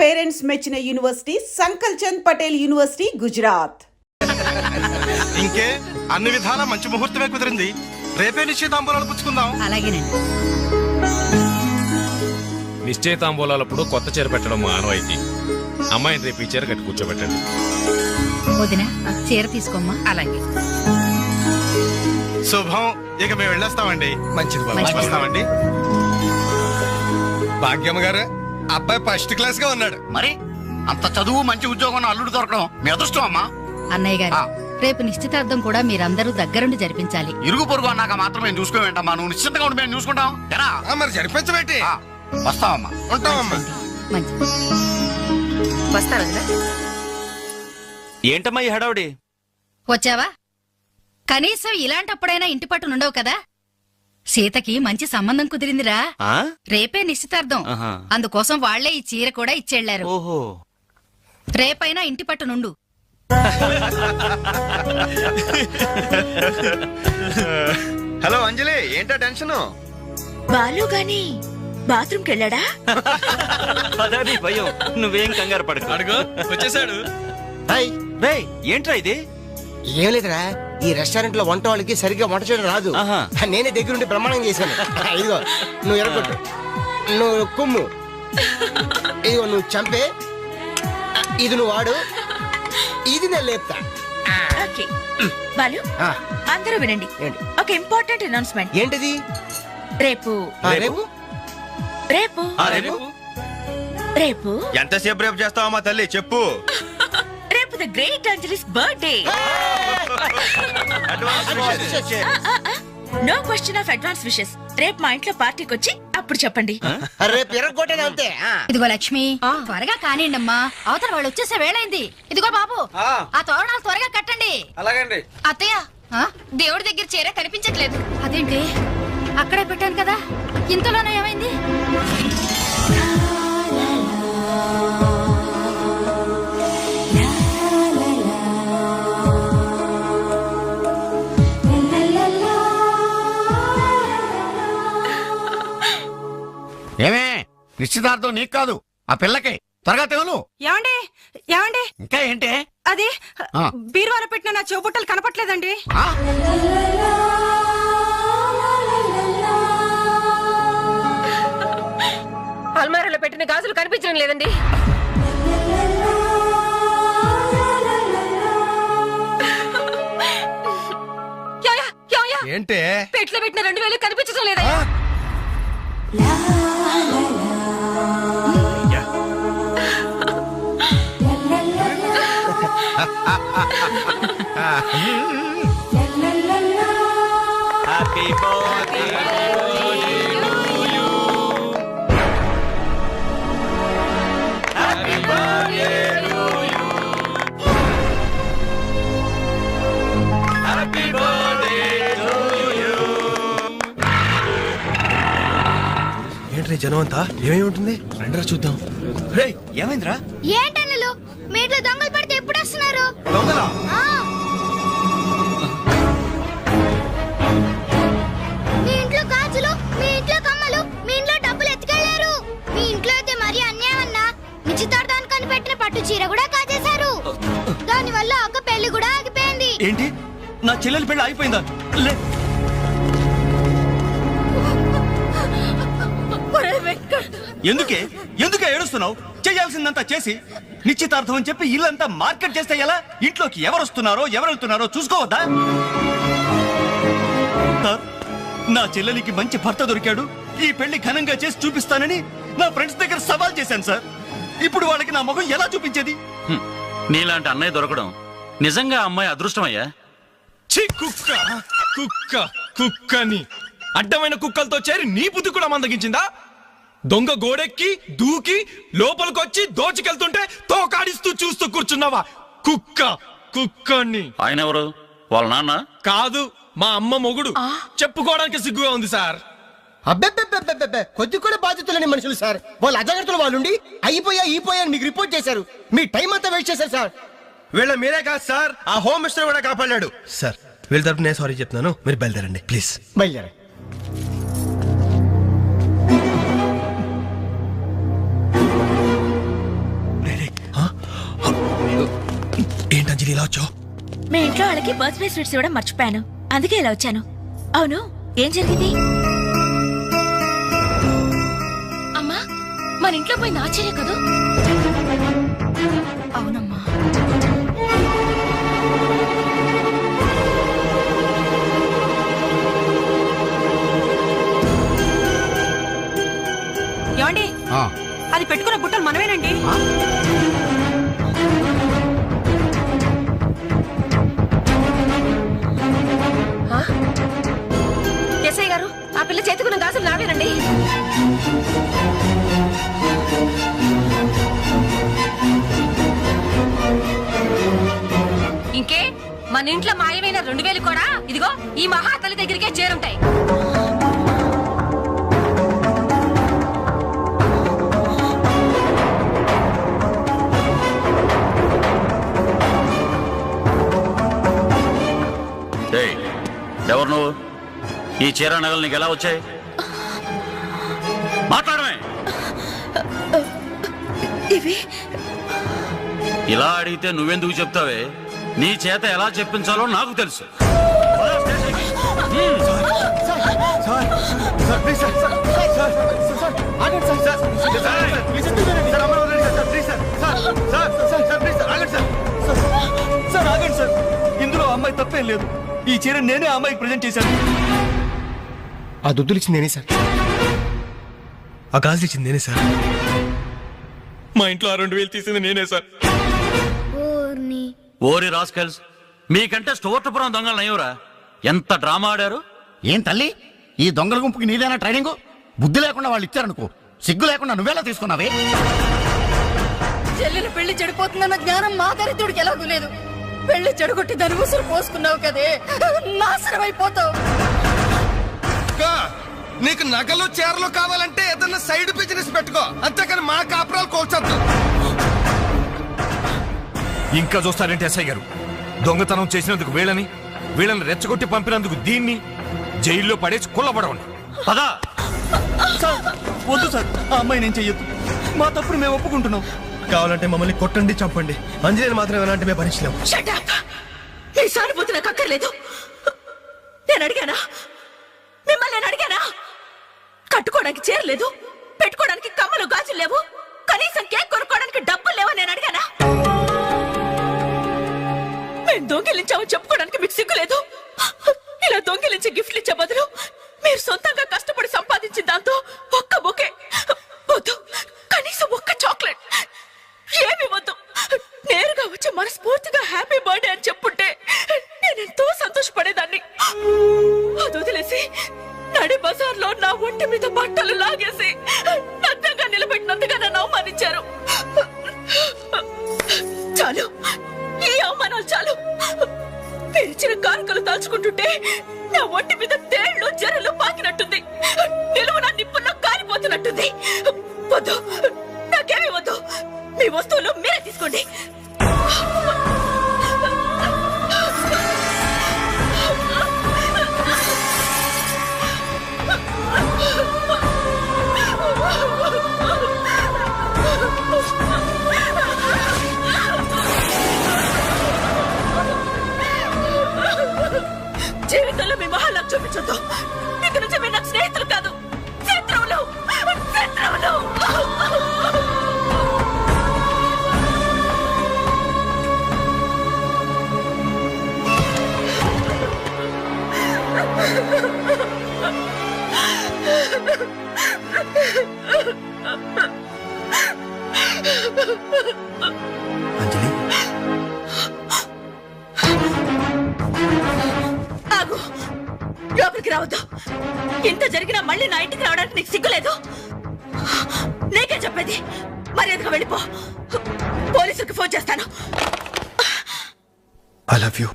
Parents మెచ్చిన university సంకల్ Chand Patel university Gujarat. ఇంకే అన్ని విధాల మంచి ముహూర్తమే కుదిరింది. రేపే నిశ్చితాంబూలాలు పుచ్చుకుందాం. అలాగేనండి. నిశ్చయితాంబూలాలప్పుడు కొత్త చీర పెట్టడం మా ఆనవాయితీ. అమ్మాయిని రేపు ఈ చీర కట్టి కూర్చోబెట్టండి. వదిన చీర తీసుకోమ్మా. అలాగే. శుభం. ఇక మేము వెళ్ళేస్తామండి. మంచిది వస్తామండి. భాగ్యమ్మ గారు, అబ్బాయి ఫస్ట్ క్లాస్ గా ఉన్నాడు. మరి అంత చదువు మంచి ఉద్యోగం అల్లుడు దొరకడం మీ అదృష్టం అమ్మా. అన్నయ్య గారు, రేపు నిశ్చితార్థం కూడా మీరందరూ దగ్గరుండి జరిపించాలి. ఇరుగు పొరుగు అన్నాక మాత్రం మేము చూసుకోవేంటమ్మా. నువ్వు నిశ్చింతగా ఉండి మేము చూసుకుంటాం. ఎరా మరి జరిపించబెట్టి వస్తావమ్మా. ఉంటామమ్మా. మంచిది. వస్తాను. ఏంటమ్మా ఈ హడావుడి? వచ్చావా? కనీసం ఇలాంటప్పుడైనా ఇంటి పట్టు నుండవు కదా. సీతకి మంచి సంబంధం కుదిరిందిరా. రేపే నిశ్చితార్థం. అందుకోసం వాళ్లే ఈ చీర కూడా ఇచ్చెళ్లారు. ఓహో. రేపైనా ఇంటి పట్టు నుండు. హలో అంజలి, ఏంటో టెన్షన్? బాలు గాని బాత్రూమ్ కెళ్ళాడా? అదే భయం. నువ్వేం కంగారు పడకు. అడుగు వచ్చేసాడు. ఏంట్రా ఇది? ఏం లేదురా, ఈ రెస్టారెంట్ లో వంట వాళ్ళకి సరిగ్గా వంట చేయడం రాదు. నేనే దగ్గరుండి ప్రమాణం చేశాను. ఇదిగో నువ్వు ఎరగొట్టు, నువ్వు కుమ్ము, ఇదిగో నువ్వు చంపే, ఇది నువ్వు వాడు, ఇది నేను లేపుతా. ఓకే బాలు, అందరూ వినండి. ఒక ఇంపార్టెంట్ అనౌన్స్మెంట్. ఏంటిది? రేపు రేపు రేపు రేపు ఎంతసేపు రేపు చేస్తావమ్మా తల్లి, చెప్పు. రేపు the great Anjali's birthday. No question of advance wishes. రేపు మా ఇంట్లో పార్టీకి వచ్చి అప్పుడు చెప్పండి. రేపు ఎరగొట్టేది అంతే. ఇదిగో లక్ష్మి, త్వరగా కానివ్వండమ్మా, అవతల వాళ్ళు వచ్చేసే వేళైంది. ఇదిగో బాబు, ఆ తోరణాలు త్వరగా కట్టండి. అలాగండి. అత్తయ్య, దేవుడి దగ్గర చీర కనిపించట్లేదు. అదేంటి, అక్కడే పెట్టాను కదా, ఇంతలోనే ఏమైంది? ఏమే, నిశ్చితార్థం నీకు కాదు ఆ పిల్లకి. త్వరగా తెలు. ఏమండి ఏమండి, ఇంకా ఏంటి? అది బీరువాలో పెట్టిన నా చెవుబుట్టలు కనపట్లేదండి. అల్మారాలో పెట్టిన గాజులు కనిపించడం లేదండి. ఏంటే? పెట్లో పెట్టిన 2000 కనిపించడం లేదా? Happy birthday to you. Happy birthday to you. Happy birthday to you. Entry జనం అంతా? ఏమేమి ఉంటుంది? రండిరా చూద్దాం. రే, ఏమైందిరా? ఏంటన్నలు, మీ ఇంట్లో దొంగలు పడితే ఎప్పుడు వస్తున్నారు? దొంగలా? మీ ఇంట్లో గాజులు, మీ ఇంట్లో కమ్మలు, మీ ఇంట్లో డబ్బులు ఎత్తుకెళ్లారు. మీ ఇంట్లో అయితే మరీ అన్యాయం అన్నా. నిశ్చితార్థానికి పెట్టిన పట్టు చీర కూడా కాజేశారు. దాని వల్ల ఒక పెళ్లి కూడా ఆగిపోయింది. ఏంటి, నా చెల్లెలి పెళ్లి అయిపోయిందా? ఎందుకే ఎందుకే ఏడుస్తున్నావు? చేయాల్సిందంతా చేసి నిశ్చితార్థం అని చెప్పి ఇల్లంతా మార్కెట్ చేస్తే ఎలా? ఇంట్లోకి ఎవరు వస్తున్నారో ఎవరు వెళ్తున్నారో చూసుకోవద్దా? నా చెల్లెలికి మంచి భర్త దొరికాడు, ఈ పెళ్లి ఘనంగా చేసి చూపిస్తానని నా ఫ్రెండ్స్ దగ్గర సవాల్ చేశాను సార్. ఇప్పుడు వాళ్ళకి నా ముఖం ఎలా చూపించేది? నీలాంటి అన్నయ్య దొరకడం నిజంగా అమ్మాయి అదృష్టమయ్యా. కుక్క కుక్క కుక్కని అడ్డమైన కుక్కలతో చేరి నీ బుద్ధి కూడా మందగించిందా? దొంగ గోడెక్కి దూకి లోపలికొచ్చి దోచుకెళ్తుంటే తోకాడిస్తూ చూస్తూ కూర్చున్నావా? కుక్క కుక్కని. ఆయన ఎవరు? వాళ్ళ నాన్న కాదు, మా అమ్మ మొగుడు. చెప్పుకోవడానికి సిగ్గుగా ఉంది సార్. అబ్బెబ్బెబ్బెబ్బెబ్బె, కొద్ది కూడా బాధ్యతలేని మనుషులు సార్. వాళ్ళు అజాగ్రత్తలు వాళ్ళుండి అయిపోయా మీకు రిపోర్ట్ చేశారు. మీ టైం అంతా వేస్ట్ చేశారు సార్. వీళ్ళ మీరే కాదు సార్, ఆ హోమ్ మినిస్టర్ కూడా కాపాడాడు సార్. వీళ్ళ తరపు నేను సారీ చెప్తున్నాను, మీరు బయలుదేరండి ప్లీజ్. బయలుదేరా. అంజలి ఇలా వచ్చావు? మీ ఇంట్లో వాళ్ళకి బర్త్డే స్వీట్స్ ఇవ్వడం మర్చిపోయాను, అందుకే ఇలా వచ్చాను. అవును, ఏం జరిగింది? అమ్మా, మన ఇంట్లో పోయింది ఆశ్చర్య కదా. అవునమ్మా. ఏమండి, అది పెట్టుకున్న బుట్టలు మనమేనండి. ఎస్ఐ గారు, ఆ పిల్ల చేతుకున్న గాజులు నావేనండి. ఇంకే, మన ఇంట్లో మాయమైన 2000 కూడా ఇదిగో ఈ మహాతల్లి దగ్గరికే చేరుంటాయి. ఎవరు నువ్వు? ఈ చీర నగలు నీకు ఎలా వచ్చాయి? మాట్లాడమే. ఇవి ఇలా అడిగితే నువ్వెందుకు చెప్తావే? నీ చేత ఎలా చెప్పించాలో నాకు తెలుసు. సార్ ఆగండి సార్, ఇందులో అమ్మాయి తప్పేం లేదు. ఈ చీర నేనే అమ్మాయికి ప్రజెంట్ చేశాను. ఆ దుద్దులు ఇచ్చింది నేనే సార్. ఆ గాజులు ఇచ్చింది నేనే సార్. మా ఇంట్లో ఆ 2000 తీసింది నేనే సార్. ఓరి రాస్కల్స్, మీకంటే స్టోర్టపురం దొంగలు నయ్యవరా? ఎంత డ్రామా ఆడారు. ఏం తల్లి, ఈ దొంగల గుంపుకి నీదేనా ట్రైనింగ్? బుద్ధి లేకుండా వాళ్ళు ఇచ్చారనుకో, సిగ్గు లేకుండా నువ్వేలా తీసుకున్నావే? చెల్లెలు పెళ్లి చెడిపోతుందన్న జ్ఞానం మా దరిద్రుడికి ఎలాగూ లేదు. పెళ్లి చెడగొట్టి దాని ఉసురు పోసుకున్నావు కదే, నాశనం అయిపోతావు. నీకు నగలు చీరలు కావాలంటే ఏదన్నా సైడ్ బిజినెస్ పెట్టుకో, అంతేకాని మా కాపురాలు కోల్చొద్దు. ఇంకా చూస్తారంటే ఎస్ఐ గారు, దొంగతనం చేసినందుకు వీళ్ళని రెచ్చగొట్టి పంపినందుకు దీన్ని జైల్లో పడేసి కుల్లబడవండి. పదా. సార్ వద్దు సార్, ఆ అమ్మాయి నేను చెయ్యొద్దు. మా తప్పుడు మేము ఒప్పుకుంటున్నాం. కావాలంటే మమ్మల్ని కొట్టండి, చంపండి. అంజలిని మాత్రం ఎలాంటి మేము భరించలేము. ఈ సానుభూతి నాకు అక్కర్లేదు. నేను అడిగానా? మిమ్మల్ని నేను అడిగానా? కట్టుకోవడానికి చీరలేదు, పెట్టుకోవడానికి కమ్మలు గాజులు లేవు, కనీసం కేక్ కొనుక్కోవడానికి డబ్బులు లేవని నేను అడిగానా? మేము దొంగిలించామని చెప్పుకోవడానికి మీకు సిగ్గులేదు? ఇలా దొంగిలించి గిఫ్ట్లు ఇచ్చే బదులు మీరు సొంతంగా కష్టపడి సంపాదించిన దాంతో ఒక్క బొకే వద్దు, కనీసం ఒక్క చాక్లెట్ ఏమి వద్దు, నేరుగా వచ్చి మనస్ఫూర్తిగా హ్యాపీ బర్త్డే అని చెప్పుంటే నేనెంతో సంతోషపడేదాన్ని. అది వదిలేసి నడి బజార్లో నా ఒంటి మీద బట్టలు లాగేసి నగ్నంగా నిలబెట్టినందుగా నన్ను అవమానించారు. చాలు, ఈ అవమానాలు చాలు. పిలిచిన కానుకలు దాచుకుంటుంటే నా ఒంటి మీద తేళ్లు జరలు పాకినట్టుంది, నిలువున నిప్పుల్లో కారిపోతున్నట్టుంది. వద్దు, నాకేమీ వద్దు. మీ వస్తువులు మీరే తీసుకోండి. జీవితంలో మీ మొహాలకు చూపించొద్దు. ఇక నుంచి మీరు నాకు స్నేహితులు కాదు, శత్రువులు. శత్రువులు. అంజలి, ఆగు, లోపలికి రావద్దు. ఇంత జరిగినా మళ్ళీ నా ఇంటికి రావడానికి నీకు సిగ్గులేదు? నీకే చెప్పేది, మర్యాదగా వెళ్ళిపో. పోలీసులకు ఫోన్ చేస్తాను. I love you.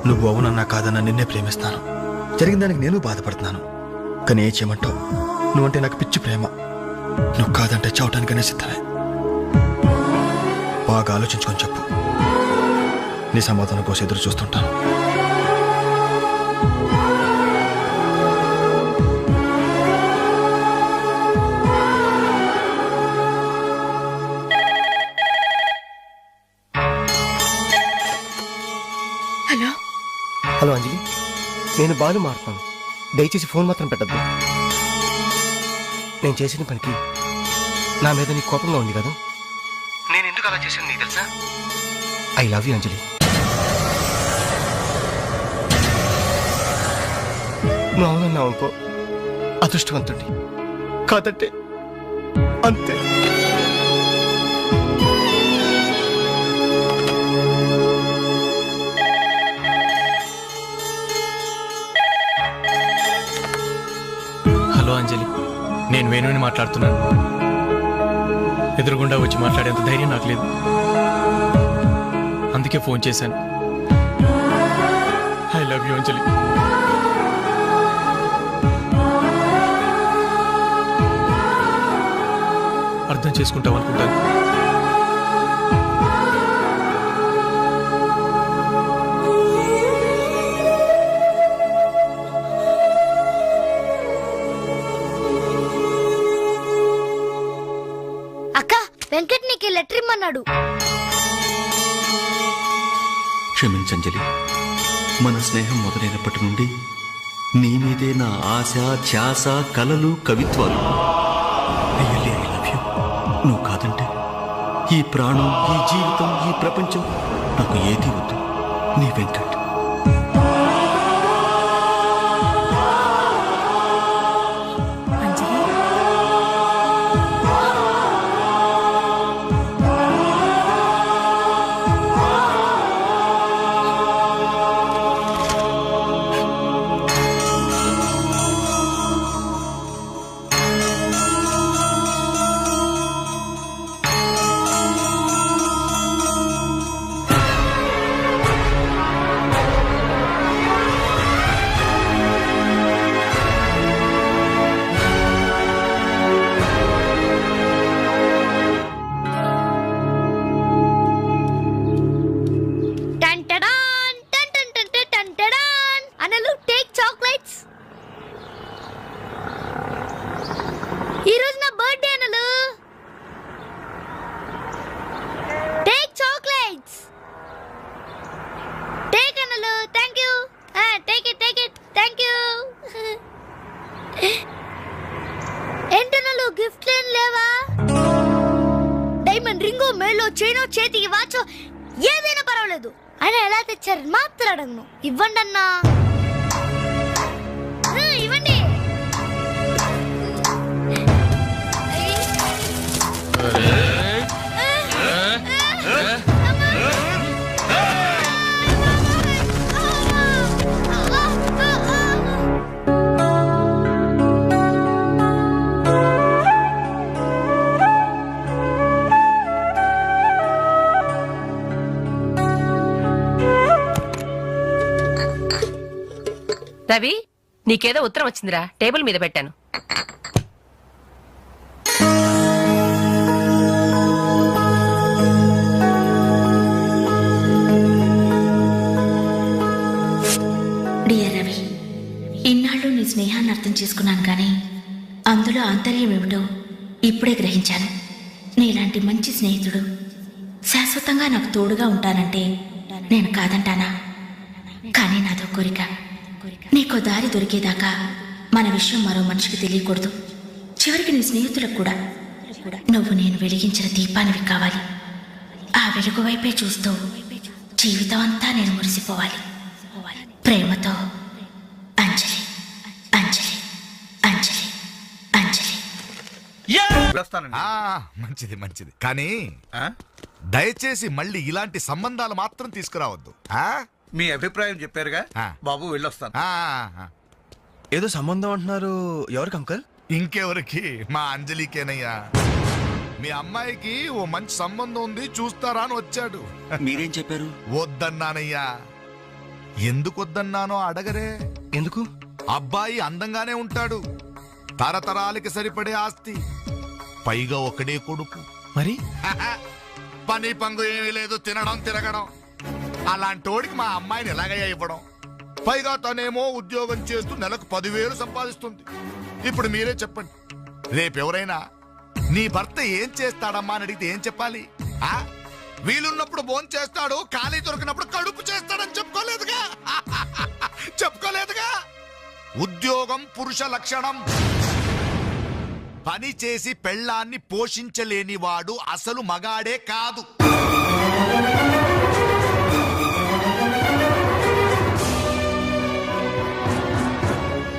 నువ్వు అవునన్నా కాదన్నా నిన్నే ప్రేమిస్తాను. జరిగిన దానికి నేను బాధపడుతున్నాను, కానీ ఏం చేయమంటావు? నువ్వంటే నాకు పిచ్చి ప్రేమ. నువ్వు కాదంటే చావటానికనే సిద్ధమే. బాగా ఆలోచించుకొని చెప్పు. నీ సమాధానం కోసం ఎదురు చూస్తుంటాను. నేను బాలు మారుతాను. దయచేసి ఫోన్ మాత్రం పెట్టద్దు. నేను చేసిన పనికి నా మీద నీకు కోపంగా ఉంది కదా? నేను ఎందుకు అలా చేశాను నీకు తెలుసా? ఐ లవ్ యూ అంజలి. నువ్వు అవునన్నావు అనుకో, అదృష్టవంతుడి. కాదంటే అంతే. హలో అంజలి, నేను వేణుని మాట్లాడుతున్నాను. ఎదురుగుండా వచ్చి మాట్లాడేంత ధైర్యం నాకు లేదు, అందుకే ఫోన్ చేశాను. ఐ లవ్ యూ అంజలి. అర్థం చేసుకుంటావు అనుకుంటాను. అక్క, వెంకట్ నీకు లెటర్ ఇమ్మన్నాడు. క్షమించంజలి, మన స్నేహం మొదలైనప్పటి నుండి నీ మీదే నా ఆశ, ధ్యాస, కలలు, కవిత్వాలు. Really I love you. నువ్వు కాదంటే ఈ ప్రాణం, ఈ జీవితం, ఈ ప్రపంచం నాకు ఏది వద్దు. నీ వెంకట్. ఈ రోజు నా బర్త్డే అనలు. Take chocolates. టేక్ అనలు. Thank you. Take it, take it. Thank you. ఏంటనలు, గిఫ్ట్ ఏం లేవా? డైమండ్ రింగో, మేలో చైనో, చేతికి వాచో ఏదైనా పర్వాలేదు. ఆయన ఎలా తెచ్చారని మాత్రం అడగను. ఇవ్వండి అన్నా. ఇవ్వండి. రవి, నీకేదో ఉత్తరం వచ్చిందిరా, టేబుల్ మీద పెట్టాను. డియర్ రవి, ఇన్నాళ్ళు నీ స్నేహాన్ని అర్థం చేసుకున్నాను, కానీ అందులో ఆంతర్యం ఏమిటో ఇప్పుడే గ్రహించాను. నీలాంటి మంచి స్నేహితుడు శాశ్వతంగా నాకు తోడుగా ఉంటానంటే నేను కాదంటానా? కానీ నాదో కోరిక, నీకో దారి దొరికేదాకా మన విషయం మరో మనిషికి తెలియకూడదు. చివరికి నీ స్నేహితులకు కూడా నువ్వు నేను వెలిగించిన దీపానివి కావాలి. ఆ వెలుగు వైపే చూస్తూ జీవితం అంతా నేను మురిసిపోవాలి. ప్రేమతో అంజలి, అంజలి, అంజలి, అంజలి. మంచిది మంచిది, కానీ దయచేసి మళ్ళీ ఇలాంటి సంబంధాలు మాత్రం తీసుకురావద్దు. మీ అభిప్రాయం చెప్పారుగా బాబు, వెళ్ళొస్తాను. ఏదో సంబంధం అంటున్నారు, ఎవరికి అంకల్? ఇంకెవరికి, మా అంజలికేనయ్యా. మీ అమ్మాయికి ఓ మంచి సంబంధం ఉంది, చూస్తారా అని వచ్చాడు. మీరేం చెప్పారు? వద్దన్నానయ్యా. ఎందుకు వద్దన్నానో అడగరే. ఎందుకు? అబ్బాయి అందంగానే ఉంటాడు, తరతరాలకి సరిపడే ఆస్తి, పైగా ఒకడే కొడుకు. మరి పని పంగు ఏమీ లేదు, తినడం తిరగడం. అలాంటోడికి మా అమ్మాయిని ఎలాగయ్యా ఇవ్వడం? పైగా తనేమో ఉద్యోగం చేస్తూ నెలకు 10,000 సంపాదిస్తుంది. ఇప్పుడు మీరే చెప్పండి, రేపెవరైనా నీ భర్త ఏం చేస్తాడమ్మా అని అడిగితే ఏం చెప్పాలి? వీలున్నప్పుడు భోజనం చేస్తాడు, ఖాళీ దొరికినప్పుడు కడుపు చేస్తాడని చెప్పుకోలేదుగా. చెప్పుకోలేదుగా. ఉద్యోగం పురుష లక్షణం. పని చేసి పెళ్ళాన్ని పోషించలేని వాడు అసలు మగాడే కాదు.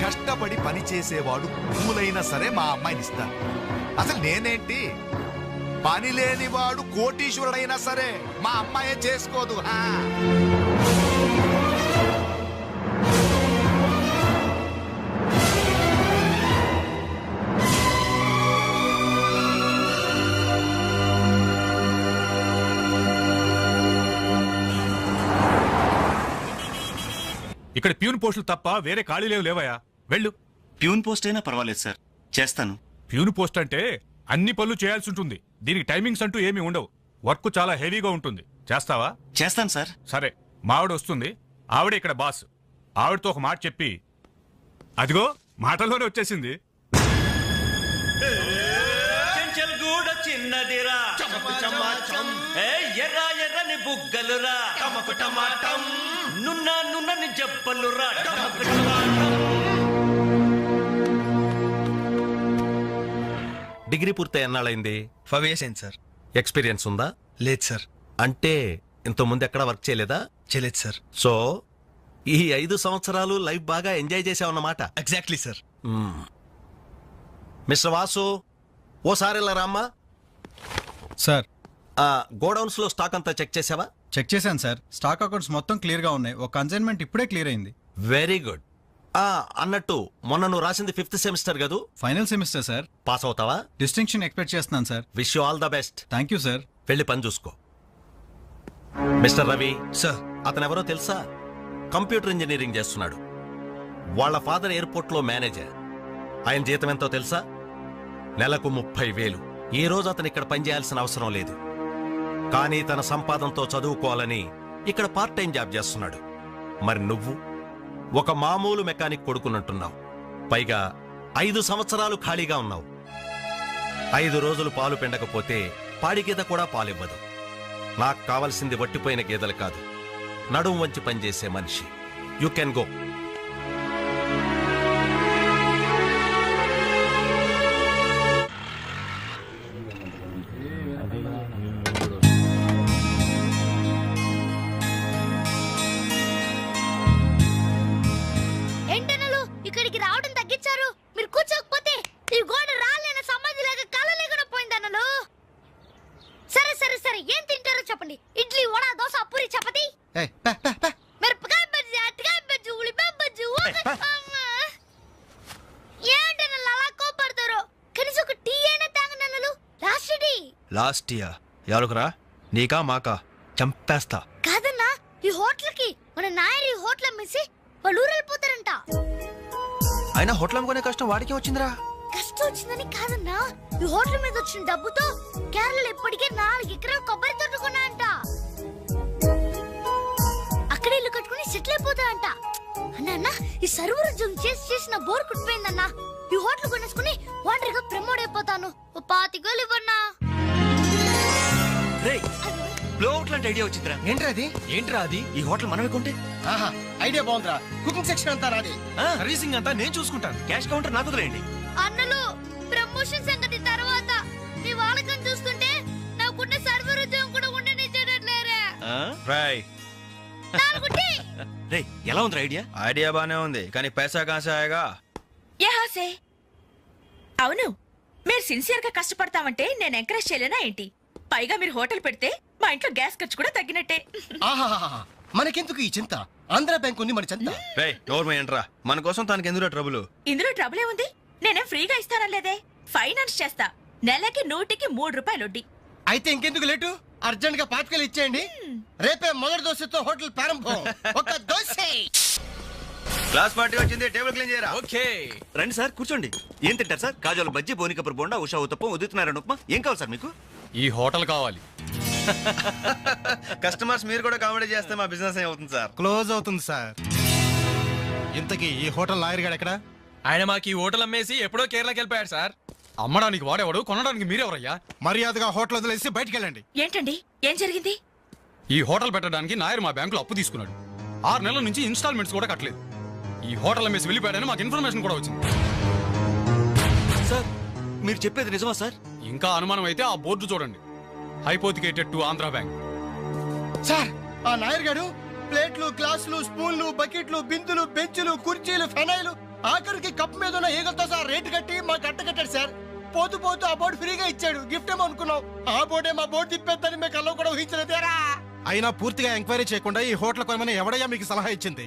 కష్టపడి పని చేసేవాడు పూలైనా సరే మా అమ్మాయిని ఇస్తాను. అసలు నేనేంటి, పని లేనివాడు కోటీశ్వరుడైనా సరే మా అమ్మాయే చేసుకోదు. ఇక్కడ ప్యూన్ పోస్టులు తప్ప వేరే ఖాళీ లేవయా. వెళ్ళు. ప్యూన్ పోస్ట్ అయినా పర్వాలేదు సార్, చేస్తాను. ప్యూన్ పోస్ట్ అంటే అన్ని పనులు చేయాల్సి ఉంటుంది. దీనికి టైమింగ్స్ అంటూ ఏమీ ఉండవు. వర్క్ చాలా హెవీగా ఉంటుంది. చేస్తావా? చేస్తాను సార్. సరే, మావిడ వస్తుంది. ఆవిడే ఇక్కడ బాస్. ఆవిడతో ఒక మాట చెప్పి, అదిగో మాటల్లోనే వచ్చేసింది. చిన్నదిరా ఎర్ర ఎర్రని బుగ్గలురా, నున్న నున్నని జబ్బలురా. డిగ్రీ పూర్తి ఎన్నాళ్ళైంది? 5 years అయింది సార్. ఎక్స్పీరియన్స్ ఉందా? లేదు సార్. అంటే ఇంతకుముందు ఎక్కడ వర్క్ చేయలేదా? చేయలేదు సార్. సో ఈ 5 సంవత్సరాలు లైఫ్ బాగా ఎంజాయ్ చేసావన్నమాట. Exactly sir. మిస్టర్ వాసు, ఓసారి ఇలా రామ్మా. సార్, గోడౌన్స్ లో స్టాక్ అంతా చెక్ చేసావా? చెక్ చేశాను సార్. స్టాక్ అకౌంట్స్ మొత్తం క్లియర్ గా ఉన్నాయి. ఒక కన్సైన్మెంట్ ఇప్పుడే క్లియర్ అయింది. Very good. అన్నట్టు మొన్న నువ్వు రాసింది 5th సెమిస్టర్ కదూ? Final semester sir. పాస్ అవుతావా? డిస్టింక్షన్ ఎక్స్పెక్ట్ చేస్తున్నాను sir. Wish you all the best. Thank you sir. వెళ్ళి పని చూసుకో. మిస్టర్ రవి సార్, అతను ఎవరో తెలుసా? కంప్యూటర్ ఇంజనీరింగ్ చేస్తున్నాడు. వాళ్ళ ఫాదర్ ఎయిర్పోర్ట్ లో మేనేజర్. ఆయన జీతం ఎంతో తెలుసా? నెలకు 30,000. ఈ రోజు అతను ఇక్కడ పనిచేయాల్సిన అవసరం లేదు. కానీ తన సంపాదనతో చదువుకోవాలని ఇక్కడ పార్ట్ టైం జాబ్ చేస్తున్నాడు. మరి నువ్వు ఒక మామూలు మెకానిక్ కొడుకున్నట్టున్నావు. పైగా 5 సంవత్సరాలు ఖాళీగా ఉన్నావు. 5 రోజులు పాలు పిండకపోతే పాడి గీత కూడా పాలివ్వదు. నాకు కావలసింది వట్టిపోయిన గేదెలు కాదు, నడుం వంచి పనిచేసే మనిషి. You can go. ఏంటనలు ఇక్కడికి రావడం తగ్గించారు? మీరు కూర్చోకపోతే ఈ గోడ రాలేన సమాధి లేక కళ లేకుండా పోయిందన్నలు. సరే సరే సరే, ఏం తింటారో చెప్పండి. ఇడ్లీ, వడ, దోశ, పూరి, చపాతి, మిరపకాయ బజ్జీ, అరటికాయ బజ్జీ, ఉల్లిపాయ బజ్జీ. ఏంటనలు అలా కోపడతారు? కనీసం ఒక టీ అయినా తాగనన్నలు. Last tea. లాస్ట్ ఇయర్ ఎవరుకురా? నీకా మాకా? చంపేస్తా. కాదన్నా, ఈ హోటల్ కి మన నాయర్ ఈ హోటల్ అమ్మేసి వాళ్ళు ఊరెళ్ళిపోతారంట. అయినా హోటల్ అమ్ముకునే కష్టం వాడికి వచ్చిందిరా. కష్టం వచ్చిందని కాదన్నా, ఈ హోటల్ మీద వచ్చిన డబ్బుతో కేరళలో ఇప్పటికే 4 ఎకరాలు కొబ్బరి తోట కొన్నాయంట. అక్కడ ఇల్లు కట్టుకుని సెటిల్ అయిపోతాయంట. అన్న ఈ సర్వర్ ఉద్యోగం చేసిన బోర్ కుట్టిపోయిందన్నా. ఈ హోటల్ కొనేసుకుని వాటర్ గా ప్రమోట్ అయిపోతాను. 25,000 ఇవ్వన్నా. బ్లోఅవుట్ లాంటి ఐడియా వచ్చిందిరా. ఏంట్రా అది? ఈ హోటల్ మనమే కొంటే. ఐడియా బాగుందిరా. కుకింగ్ సెక్షన్ అంతా నాది, సర్వీసింగ్ అంతా నేను చూసుకుంటాను. క్యాష్ కౌంటర్ నాకు వదిలేయండి. అన్నలు, ప్రమోషన్ సంగతి తర్వాత. మీ వాళ్ళకం చూస్తుంటే నాకున్న సర్వర్ ఉద్యోగం కూడా ఉండనిచ్చేటట్లేరే. రే, ఎలా ఉంది ఐడియా? ఐడియా బానే ఉంది, కానీ పైసా కాసాయగా. యహాసే. అవును, మీరు సిన్సియర్ గా కష్టపడతామంటే నేను ఎంకరేజ్ చేయలేనా ఏంటి? పైగా మీరు హోటల్ పెడితే మా ఇంట్లో గ్యాస్ ఖర్చు కూడా తగ్గినట్టే. మనకెందుకు ఈ చింత? ఆంధ్ర బ్యాంక్ ఉంది మన చింత. ఏంట్రా మన కోసం తనకి ఎందులో ట్రబుల్? ఇందులో ట్రబుల్ ఏముంది? నేనేం ఫ్రీగా ఇస్తానలేదే. ఫైనాన్స్ చేస్తా. నెలకి 100కి 3 రూపాయలు వడ్డీ. అయితే ఇంకెందుకు లేటు? అర్జెంట్ గా 5,000 ఇచ్చేయండి. రేపే మొదటి దోశతో హోటల్ ప్రారంభం. ఒక దోశ. క్లాస్ పార్టీ వచ్చింది, టేబుల్ క్లీన్ చేయరా. ఓకే, రండి సార్, కూర్చోండి. ఏం తింటారు సార్? కాజాలు బజ్జీ, బోనికపూర్ బోండా, ఉషా ఉత్తప్పం, ఉదితనారాయణ ఉప్మా. ఏం కావాలి సార్ మీకు? ఈ హోటల్ కావాలి. కస్టమర్స్ మీరు కూడా కామెడీ చేస్తే మా బిజినెస్ అవుతుంది సార్. క్లోజ్ అవుతుంది సార్. ఇంతకీ ఈ హోటల్ లాయర్ గారు ఎక్కడ? ఆయన మాకు ఈ హోటల్ అమ్మేసి ఎప్పుడో కేరళకి వెళ్ళిపోయాడు సార్. అమ్మడానికి వాడేవాడు, కొనడానికి మీరెవరయ్యా? మర్యాదగా హోటల్ వదిలేసి బయటికి వెళ్ళండి. ఏంటండి ఏం జరిగింది? ఈ హోటల్ పెట్టడానికి నాయర్ మా బ్యాంకులో అప్పు తీసుకున్నాడు. 6 నెలల నుంచి ఇన్స్టాల్మెంట్స్ కూడా కట్టలేదు. ఈ హోటల్ అమ్మేసి వెళ్ళిపోయాడని మాకు ఇన్ఫర్మేషన్ కూడా వచ్చింది. సార్ మీరు చెప్పేది నిజమా సార్? ఇంకా అనుమానం అయితే ఆ బోర్డు చూడండి, hypothecated to Andhra bank. Sir ఆ నాయర్ గారు ప్లేట్లు, గ్లాసులు, స్పూన్లు, బకెట్లు, బిందులు, బెంచులు, కుర్చీలు, ఫెనాయిలు, ఆఖరికి కప్ మీద ఉన్న ఈగలతో సార్ రేటు కట్టి మాకు అట్ట కట్టాడు సార్. పోతూ పోతూ ఆ బోర్డు ఫ్రీగా ఇచ్చాడు. గిఫ్ట్ ఏమో అనుకున్నాం. ఆ బోర్డే మా బోర్డు తిప్పేద్దని మీకు అల్లో కూడా ఊహించలేదేరా? అయినా పూర్తిగా ఎంక్వైరీ చేయకుండా ఈ హోటల్ కొనమని ఎవడయ్యా మీకు సలహా ఇచ్చింది?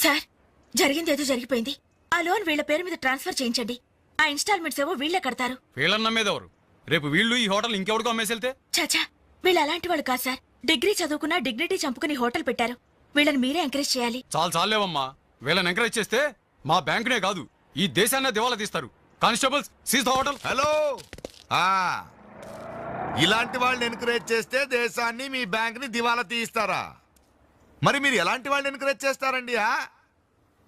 సార్ జరిగింది ఏదో జరిగిపోయింది. ఆ లోన్ వీళ్ళ పేరు మీద ట్రాన్స్ఫర్ చేయించండి. ఆ ఇన్స్టాల్మెంట్స్ ఏవో వీళ్ళే కడతారు. వీళ్ళని నమ్మేదెవరు? రేపు వీళ్ళు ఈ హోటల్ ఇంకెవరికో అమ్మేసి వెళ్తే? చాచా వీళ్ళు అలాంటి వాళ్ళు కాదు సార్. డిగ్రీ చదువుకున్నా డిగ్నిటీ చంపుకుని హోటల్ పెట్టారు. వీళ్ళని మీరే ఎంకరేజ్ చేయాలి. చాలేవమ్మా. వీళ్ళని ఎంకరేజ్ చేస్తే మా బ్యాంకునే కాదు ఈ దేశాన్నే దివాలా తీస్తారు. Constables seize the hotel. Hello, ఇలాంటి వాళ్ళని ఎంకరేజ్ చేస్తే దేశాన్ని మీ బ్యాంక్ ని దివాలా తీయిస్తారా? మరి మీరు ఎలాంటి వాళ్ళని ఎంకరేజ్ చేస్తారండి?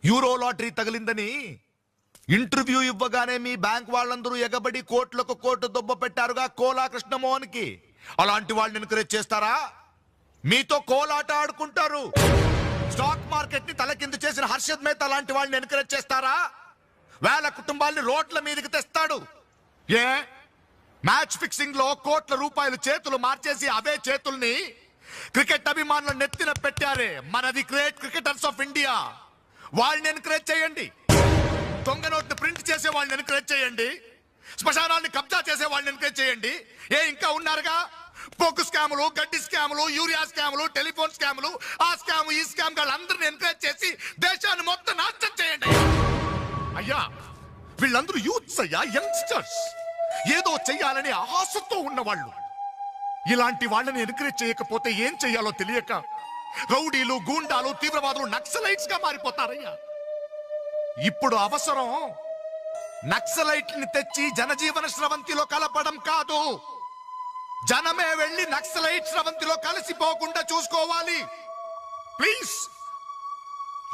యూరో లాటరీ తగిలిందని ఇంటర్వ్యూ ఇవ్వగానే మీ బ్యాంక్ వాళ్ళందరూ ఎగబడి కోట్లకు కోట్లు దొబ్బ పెట్టారుగా కోలా కృష్ణమోహన్ కి. అలాంటి వాళ్ళని ఎంకరేజ్ చేస్తారా? మీతో కోలాట ఆడుకుంటారు. స్టాక్ మార్కెట్ ని తలకిందు చేసిన హర్షద్ మేహతా లాంటి వాళ్ళని ఎంకరేజ్ చేస్తారా? వేల కుటుంబాల్ని రోడ్ల మీదకి తెస్తాడు. ఏ మ్యాచ్ ఫిక్సింగ్ లో కోట్ల రూపాయలు చేతులు మార్చేసి అవే చేతుల్ని క్రికెట్ అభిమానులు నెత్తిన పెట్టారే మనది గ్రేట్ క్రికెటర్స్ ఆఫ్ ఇండియా. వాళ్ళని ఎంకరేజ్ చేయండి. దొంగ నోట్ని ప్రింట్ చేసే వాళ్ళని ఎంకరేజ్ చేయండి. శ్మశానాన్ని కబ్జా చేసే వాళ్ళని ఎంకరేజ్ చేయండి. ఇంకా ఉన్నారుగా పోకు స్కాములు, గడ్డి స్కాములు, యూరియా స్కాములు, టెలిఫోన్ స్కాములు, ఆ స్కామ్ ఈ స్కామ్ వాళ్ళందరినీ ఎంకరేజ్ చేసి దేశాన్ని మొత్తం నాశనం చేయండి. అయ్యా వీళ్ళందరూ యూత్స్ అయ్యా, యంగ్స్టర్స్, ఏదో చెయ్యాలని ఆశతో ఉన్నవాళ్ళు. ఇలాంటి వాళ్ళని ఎంకరేజ్ చేయకపోతే ఏం చెయ్యాలో తెలియక రౌడీలు, గూండాలు, తీవ్రవాదులు, నక్సలైట్స్ గా మారిపోతారయ్యా. ఇప్పుడు అవసరం నక్సలైట్ ని తెచ్చి జనజీవన స్రవంతిలో కలపడం కాదు, జనమే వెళ్ళి నక్సలైట్ స్రవంతిలో కలిసిపోకుండా చూసుకోవాలి. ప్లీజ్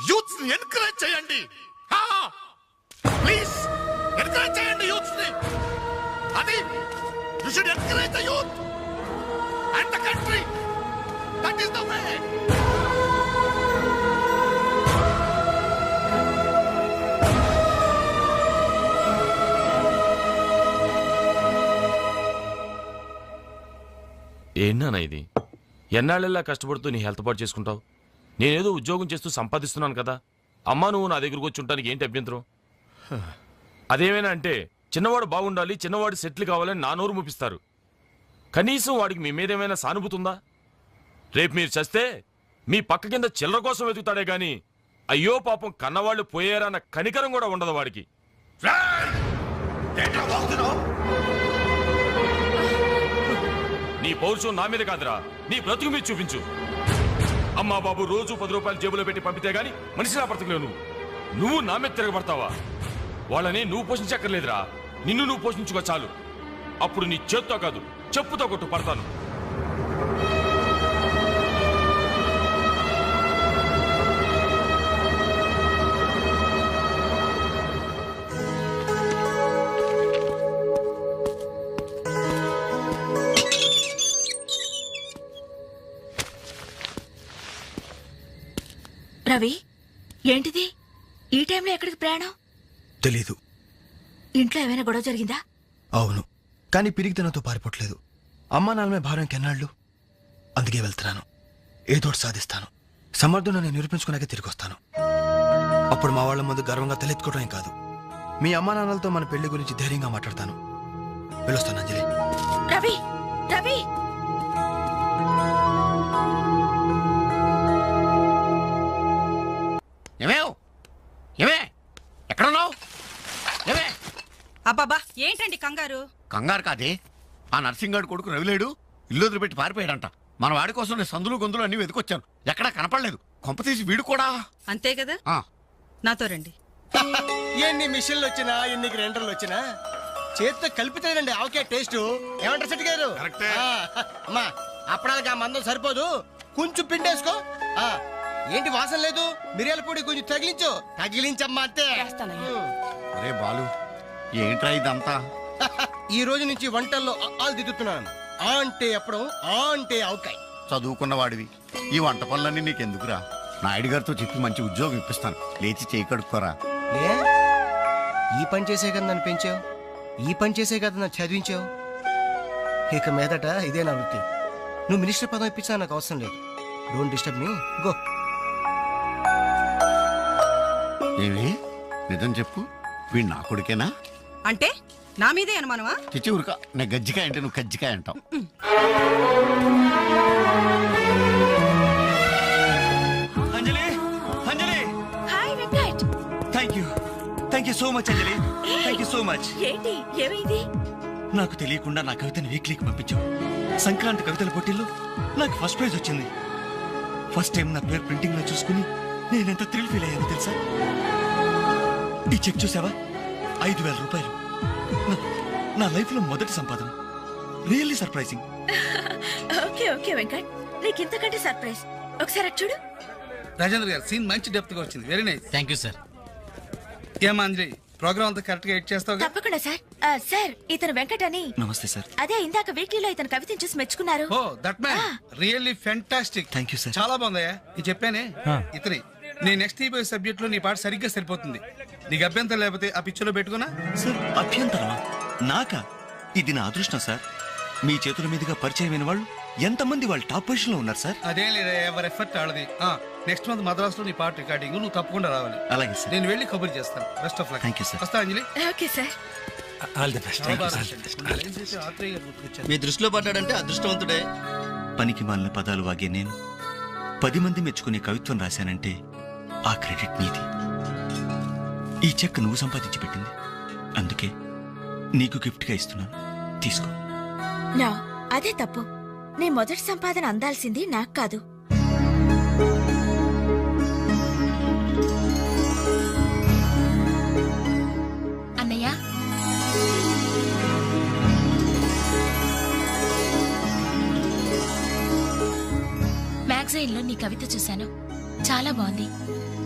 యూత్స్ ని ఎంకరేజ్ చేయండి. ప్లీజ్ ఎంకరేజ్ చేయండి యూత్స్ ని. అది you should encourage the youth and the country. That is the way. ఏంటన్నా ఇది? ఎన్నాళ్ళెల్లా కష్టపడుతూ నీ హెల్త్ పాటు చేసుకుంటావు? నేనేదో ఉద్యోగం చేస్తూ సంపాదిస్తున్నాను కదా. అమ్మా నువ్వు నా దగ్గరకు వచ్చి ఉంటానికి ఏంటి అభ్యంతరం? అదేమైనా అంటే చిన్నవాడు బాగుండాలి, చిన్నవాడు సెటిల్ కావాలని నా నోరు ముపిస్తారు. కనీసం వాడికి మీ మీద ఏమైనా సానుభూతి ఉందా? రేపు మీరు చస్తే మీ పక్క కింద చిల్లర కోసం వెతుకుతాడే గాని అయ్యో పాపం కన్నవాళ్ళు పోయారన్న కనికరం కూడా ఉండదు వాడికి. నీ పౌరుషం నా మీద కాదురా, నీ బ్రతుకు మీద చూపించు. అమ్మా బాబు రోజు 10 రూపాయలు జేబులో పెట్టి పంపితే గాని మనిషి నా బ్రతుకులేవు. నువ్వు నా మీద తిరగబడతావా? వాళ్ళని నువ్వు పోషించక్కర్లేదురా, నిన్ను నువ్వు పోషించుకో చాలు. అప్పుడు నీ చేత్తో కాదు చెప్పుతో కొట్టు పడతాను. రవి ఏంటిది ఈ టైంలో ఎక్కడికి ప్రయాణం? తెలీదు. ఇంట్లో ఏమైనా గొడవ జరిగిందా? అవును, కానీ పిరిగితనంతో పారిపోవట్లేదు. అమ్మా నాన్నమే భారం కెన్నాళ్ళు. అందుకే వెళ్తున్నాను. ఏదోటి సాధిస్తాను. సమర్థుని నిరూపించుకున్నాకే తిరిగి వస్తాను. అప్పుడు మా వాళ్ళ ముందు గర్వంగా తలెత్తుకోవడం కాదు, మీ అమ్మా నాన్నలతో మన పెళ్లి గురించి ధైర్యంగా మాట్లాడతాను. వెళ్ళొస్తాను అంజలి. రవి రవి ఎక్కడున్నావు? అబ్బాబా ఏంటండి కంగారు? కంగారు కాదే, ఆ నర్సింగాడు కొడుకు రవిలేడు ఇల్లు వదిలిపెట్టి పారిపోయాడంట. మన వాడి కోసం నేను సందులు గొంతులు అన్ని వెతికొచ్చాను, ఎక్కడా కనపడలేదు. కొంపతీసి వీడు కూడా అంతే కదా. నాతో రండి. ఎన్ని మిషన్లు వచ్చినా, ఎన్ని గ్రైండర్లు వచ్చినా చేతితో కలిపితేనండి ఆవకే టేస్ట్. ఏమంటారు సెట్ గారు? అమ్మా అప్పడానికి ఆ మందం సరిపోదు, కొంచెం పిండేసుకో. ఏంటి వాసన లేదు? మిరియాల పొడి కొంచెం తగిలించమ్మా అంతే. అరే బాలు, ఏంట్రా ఇదంతా? ఈ రోజు నుంచి వంటల్లో ఆలు దిద్దుతున్నాను. ఆ అంటే అప్పుడు, ఆ అంటే ఆవకాయ. చదువుకున్న వాడివి, ఈ వంట పనులన్నీ నీకెందుకురా? నాయుడు గారితో చెప్పి మంచి ఉద్యోగం ఇప్పిస్తాను, లేచి చేయి కడుక్కోరా. ఈ పని చేసే కదా నన్ను పెంచావు, ఈ పని చేసే కదా నన్ను చదివించావు. ఇక మీదట ఇదే నా వృత్తి. నువ్వు మినిస్టర్ పదం ఇప్పించా నాకు అవసరం లేదు. Don't disturb me, go. ఏమి నిజం చెప్పు, వీడు నా కొడుకేనా? అంటే నా మీదే అనుమానమా? చిచ్చి ఊరుక, నేను గజ్జికాయ అంటే నువ్వు కజ్జికాయ అంటావు. Anjali, Anjali, hi Venkat. Thank you so much Anjali, thank you so much. ఏంటి ఏమైంది? నాకు తెలియకుండా నా కవితను వీక్లీకి పంపించావు. సంక్రాంతి కవితల పోటీల్లో నాకు ఫస్ట్ ప్రైజ్ వచ్చింది. ఫస్ట్ టైం నా పేరు ప్రింటింగ్ లో చూసుకుని నేనెంత థ్రిల్ ఫీల్ అయ్యాను తెలుసా? ఈ చెక్ చూసావా? 5,000 రూపాయలు. నా లైఫ్ లో మొదటి సంపాదన. Really surprising. Okay okay Venkat, నీకు ఇంతకంటే సర్ప్రైజ్. ఒకసారి అటు చూడు. రాజేంద్ర గారు సీన్ మంచి డెప్త్ గా వచ్చింది. Very nice. Thank you sir. ఏమా అంజలి, ప్రోగ్రామ్ అంతా కరెక్ట్ గా ఎడ్ చేస్తావు? తప్పకుండా సార్. సార్ ఇతను వెంకట్ అని. నమస్తే సార్. అదే ఇందాక వీక్లీలో ఇతను కవితను చూసి మెచ్చుకున్నారు. Oh that man really fantastic. Thank you sir. చాలా బాగుందయ్యా. నేను చెప్పానే ఇతని నీ నెక్స్ట్ ఈబోయే సబ్జెక్ట్ లో నీ పాట సరిగ్గా సరిపోతుంది. నీకు అభ్యంతరం లేకపోతే ఆ పిక్చర్ లో పెట్టుకున్నా. సార్ అభ్యంతరమా? నాకా? ఇది నా అదృష్టం సార్. మీ చేతుల మీదుగా పరిచయమైన వాళ్ళు ఎంతమంది వాళ్ళు టాప్ పొజిషన్ లో ఉన్నారు సార్. అదేం లేదా, ఎవరి ఎఫర్ట్ ఆడది. నెక్స్ట్ మంత్ మద్రాస్ లో నీ పాట రికార్డింగ్, నువ్వు తప్పకుండా రావాలి. అలాగే సార్. నేను వెళ్ళి కబుర్ చేస్తాను. Best of luck. Thank you sir. వస్తా Anjali. Okay sir. All the best. మీ దృష్టిలో పడ్డాడంటే అదృష్టవంతుడే. పనికి మాలిన పదాలు వాగే నేను 10 మంది మెచ్చుకునే కవిత్వం రాశానంటే ఆ క్రెడిట్ నీది. ఈ చెక్ నువ్వు సంపాదించి పెట్టింది, అందుకే నీకు గిఫ్ట్ గా ఇస్తున్నాను. తీసుకో. నా అదే తప్పు. నీ మొదటి సంపాదన అందాల్సింది నాకు కాదు. అన్నయ్య, మ్యాగజైన్ లో నీ కవిత చూశాను, చాలా బాగుంది.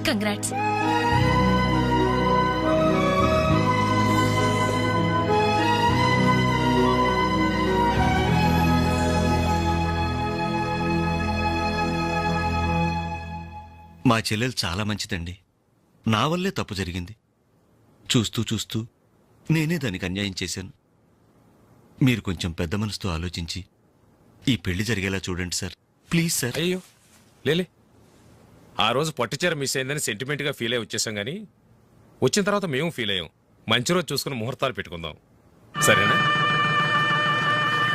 కంగ్రాట్స్. మా చెల్లెలు చాలా మంచిదండి. నా వల్లే తప్పు జరిగింది. చూస్తూ చూస్తూ నేనే దానికి అన్యాయం చేశాను. మీరు కొంచెం పెద్ద మనసుతో ఆలోచించి ఈ పెళ్లి జరిగేలా చూడండి సార్, ప్లీజ్ సార్. అయ్యో లేలే, ఆ రోజు పట్టుచీర మిస్ అయిందని సెంటిమెంట్ గా ఫీల్ అయ్యి వచ్చేసాం, గానీ వచ్చిన తర్వాత మేము ఫీల్ అయ్యాం. మంచి రోజు చూసుకుని ముహూర్తాలు పెట్టుకుందాం, సరేనా?